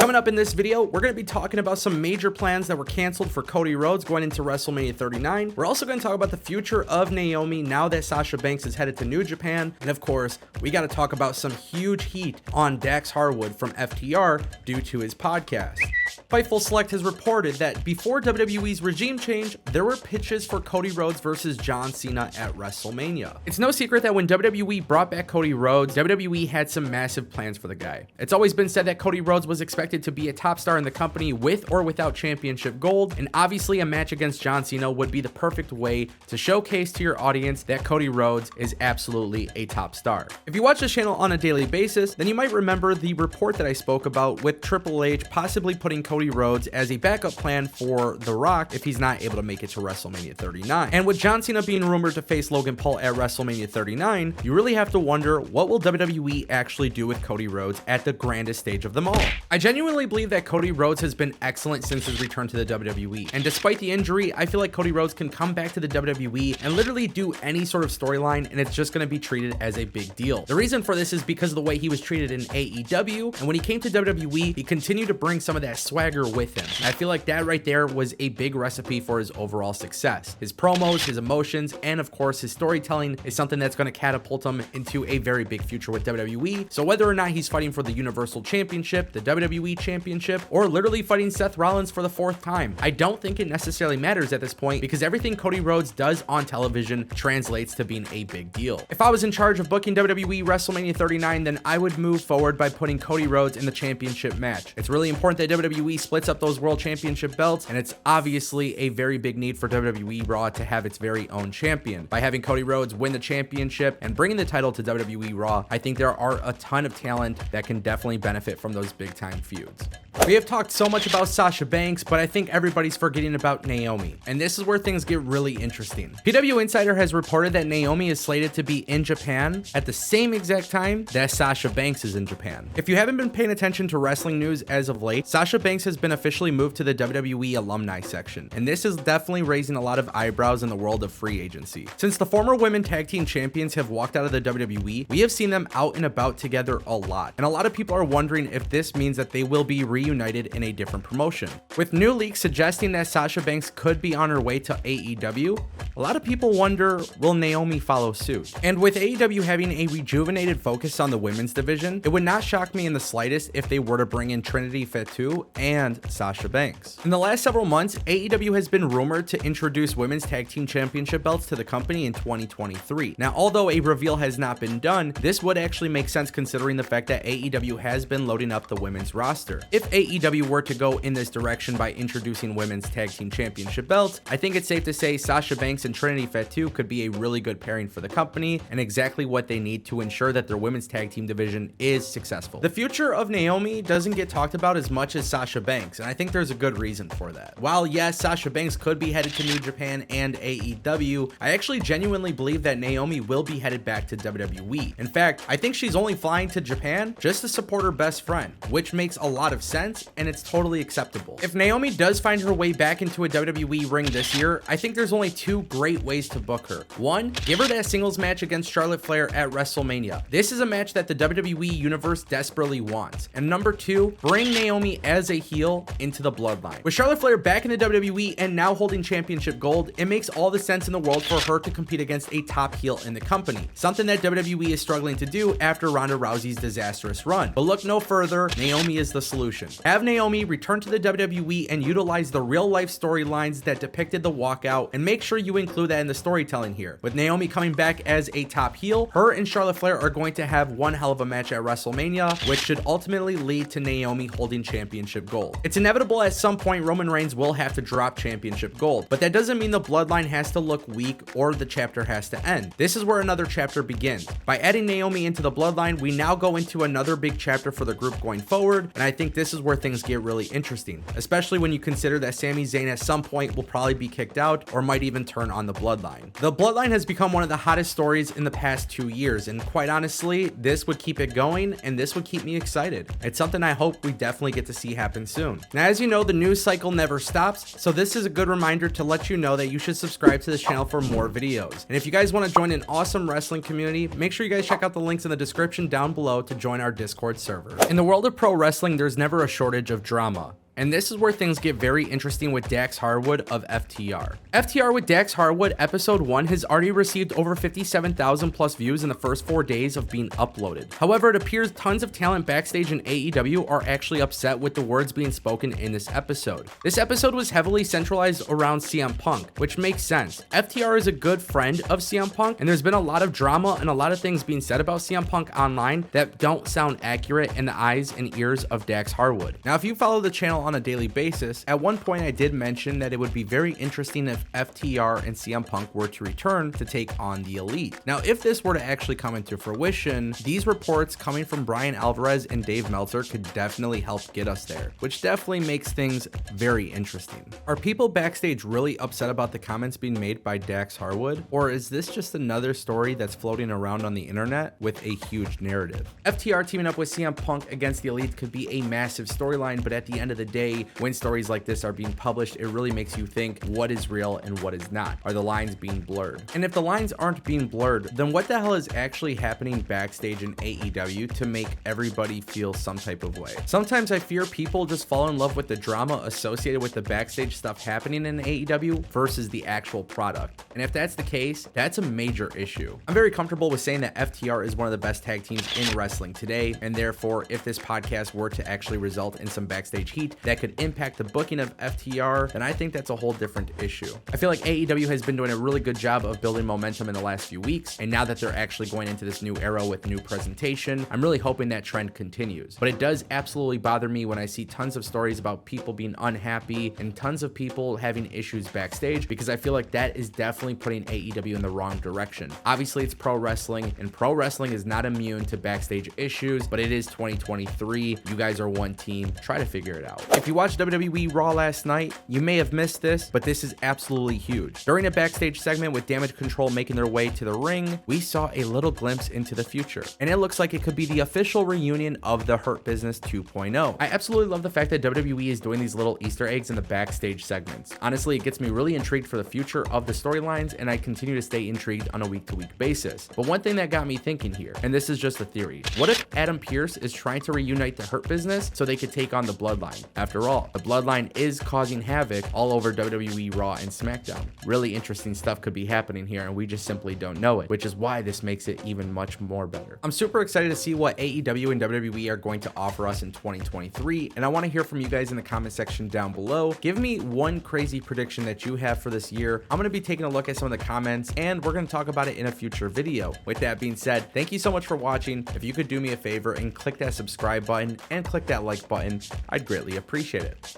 Coming up in this video, we're going to be talking about some major plans that were canceled for Cody Rhodes going into WrestleMania 39. We're also going to talk about the future of Naomi now that Sasha Banks is headed to New Japan. And of course, we got to talk about some huge heat on Dax Harwood from FTR due to his podcast. Fightful Select has reported that before WWE's regime change, there were pitches for Cody Rhodes versus John Cena at WrestleMania. It's no secret that when WWE brought back Cody Rhodes, WWE had some massive plans for the guy. It's always been said that Cody Rhodes was expected to be a top star in the company with or without championship gold, and obviously a match against John Cena would be the perfect way to showcase to your audience that Cody Rhodes is absolutely a top star. If you watch this channel on a daily basis, then you might remember the report that I spoke about with Triple H possibly putting Cody Rhodes as a backup plan for The Rock if he's not able to make it to WrestleMania 39. And with John Cena being rumored to face Logan Paul at WrestleMania 39, you really have to wonder, what will WWE actually do with Cody Rhodes at the grandest stage of them all? I genuinely believe that Cody Rhodes has been excellent since his return to the WWE, and despite the injury, I feel like Cody Rhodes can come back to the WWE and literally do any sort of storyline, and it's just going to be treated as a big deal. The reason for this is because of the way he was treated in AEW, and when he came to WWE, he continued to bring some of that swagger with him. And I feel like that right there was a big recipe for his overall success. His promos, his emotions, and of course his storytelling is something that's going to catapult him into a very big future with WWE. So whether or not he's fighting for the Universal Championship, the WWE Championship, or literally fighting Seth Rollins for the 4th time, I don't think it necessarily matters at this point, because everything Cody Rhodes does on television translates to being a big deal. If I was in charge of booking WWE WrestleMania 39, then I would move forward by putting Cody Rhodes in the championship match. It's really important that WWE splits up those World Championship belts, and it's obviously a very big need for WWE Raw to have its very own champion. By having Cody Rhodes win the championship and bringing the title to WWE Raw, I think there are a ton of talent that can definitely benefit from those big time feuds. We have talked so much about Sasha Banks, but I think everybody's forgetting about Naomi, and this is where things get really interesting. PW Insider has reported that Naomi is slated to be in Japan at the same exact time that Sasha Banks is in Japan. If you haven't been paying attention to wrestling news as of late, Sasha Banks has been officially moved to the WWE alumni section, and this is definitely raising a lot of eyebrows in the world of free agency. Since the former women tag team champions have walked out of the WWE, we have seen them out and about together a lot, and a lot of people are wondering if this means that they will be reunited in a different promotion. With new leaks suggesting that Sasha Banks could be on her way to AEW, a lot of people wonder, will Naomi follow suit? And with AEW having a rejuvenated focus on the women's division, it would not shock me in the slightest if they were to bring in Trinity Fatu and Sasha Banks. In the last several months, AEW has been rumored to introduce women's tag team championship belts to the company in 2023. Now, although a reveal has not been done, this would actually make sense considering the fact that AEW has been loading up the women's roster. If AEW were to go in this direction by introducing women's tag team championship belts, I think it's safe to say Sasha Banks and Trinity Fatu could be a really good pairing for the company and exactly what they need to ensure that their women's tag team division is successful. The future of Naomi doesn't get talked about as much as Sasha Banks, and I think there's a good reason for that. While yes, Sasha Banks could be headed to New Japan and AEW, I actually genuinely believe that Naomi will be headed back to WWE. In fact, I think she's only flying to Japan just to support her best friend, which makes a lot of sense and it's totally acceptable. If Naomi does find her way back into a WWE ring this year, I think there's only 2 great ways to book her. One, give her that singles match against Charlotte Flair at WrestleMania. This is a match that the WWE universe desperately wants. And number 2, bring Naomi as a heel into the Bloodline. With Charlotte Flair back in the WWE and now holding championship gold, it makes all the sense in the world for her to compete against a top heel in the company, something that WWE is struggling to do after Ronda Rousey's disastrous run. But look no further, Naomi is the solution. Have Naomi return to the WWE and utilize the real life storylines that depicted the walkout, and make sure you include that in the storytelling here. With Naomi coming back as a top heel, her and Charlotte Flair are going to have one hell of a match at WrestleMania, which should ultimately lead to Naomi holding championship gold. It's inevitable at some point Roman Reigns will have to drop championship gold, but that doesn't mean the Bloodline has to look weak or the chapter has to end. This is where another chapter begins. By adding Naomi into the Bloodline, we now go into another big chapter for the group going forward, and I think this is where things get really interesting, especially when you consider that Sami Zayn at some point will probably be kicked out or might even turn on the Bloodline. The Bloodline has become one of the hottest stories in the past 2 years, and quite honestly, this would keep it going and this would keep me excited. It's something I hope we definitely get to see happen soon. Now, as you know, the news cycle never stops, so this is a good reminder to let you know that you should subscribe to this channel for more videos. And if you guys want to join an awesome wrestling community, make sure you guys check out the links in the description down below to join our Discord server. In the world of pro wrestling, there's never a shortage of drama. And this is where things get very interesting with Dax Harwood of FTR. FTR with Dax Harwood episode 1 has already received over 57,000 plus views in the first 4 days of being uploaded. However, it appears tons of talent backstage in AEW are actually upset with the words being spoken in this episode. This episode was heavily centralized around CM Punk, which makes sense. FTR is a good friend of CM Punk, and there's been a lot of drama and a lot of things being said about CM Punk online that don't sound accurate in the eyes and ears of Dax Harwood. Now, if you follow the channel on a daily basis, at one point I did mention that it would be very interesting if FTR and CM Punk were to return to take on the Elite. Now, if this were to actually come into fruition, these reports coming from Brian Alvarez and Dave Meltzer could definitely help get us there, which definitely makes things very interesting. Are people backstage really upset about the comments being made by Dax Harwood, or is this just another story that's floating around on the internet with a huge narrative? FTR teaming up with CM Punk against the Elite could be a massive storyline, but at the end of the day, when stories like this are being published, it really makes you think what is real and what is not. Are the lines being blurred? And if the lines aren't being blurred, then what the hell is actually happening backstage in AEW to make everybody feel some type of way? Sometimes I fear people just fall in love with the drama associated with the backstage stuff happening in AEW versus the actual product. And if that's the case, that's a major issue. I'm very comfortable with saying that FTR is one of the best tag teams in wrestling today, and therefore, if this podcast were to actually result in some backstage heat that could impact the booking of FTR, then I think that's a whole different issue. I feel like AEW has been doing a really good job of building momentum in the last few weeks, and now that they're actually going into this new era with new presentation, I'm really hoping that trend continues. But it does absolutely bother me when I see tons of stories about people being unhappy and tons of people having issues backstage, because I feel like that is definitely putting AEW in the wrong direction. Obviously, it's pro wrestling, and pro wrestling is not immune to backstage issues, but it is 2023. You guys are one team. Try to figure it out. If you watched WWE Raw last night, you may have missed this, but this is absolutely huge. During a backstage segment with Damage Control making their way to the ring, we saw a little glimpse into the future, and it looks like it could be the official reunion of the Hurt Business 2.0. I absolutely love the fact that WWE is doing these little Easter eggs in the backstage segments. Honestly, it gets me really intrigued for the future of the storylines, and I continue to stay intrigued on a week-to-week basis. But one thing that got me thinking here, and this is just a theory, what if Adam Pearce is trying to reunite the Hurt Business so they could take on the Bloodline? After all, the Bloodline is causing havoc all over WWE Raw and SmackDown. Really interesting stuff could be happening here, and we just simply don't know it, which is why this makes it even much more better. I'm super excited to see what AEW and WWE are going to offer us in 2023, and I want to hear from you guys in the comment section down below. Give me one crazy prediction that you have for this year. I'm going to be taking a look at some of the comments, and we're going to talk about it in a future video. With that being said, thank you so much for watching. If you could do me a favor and click that subscribe button and click that like button, I'd greatly appreciate it.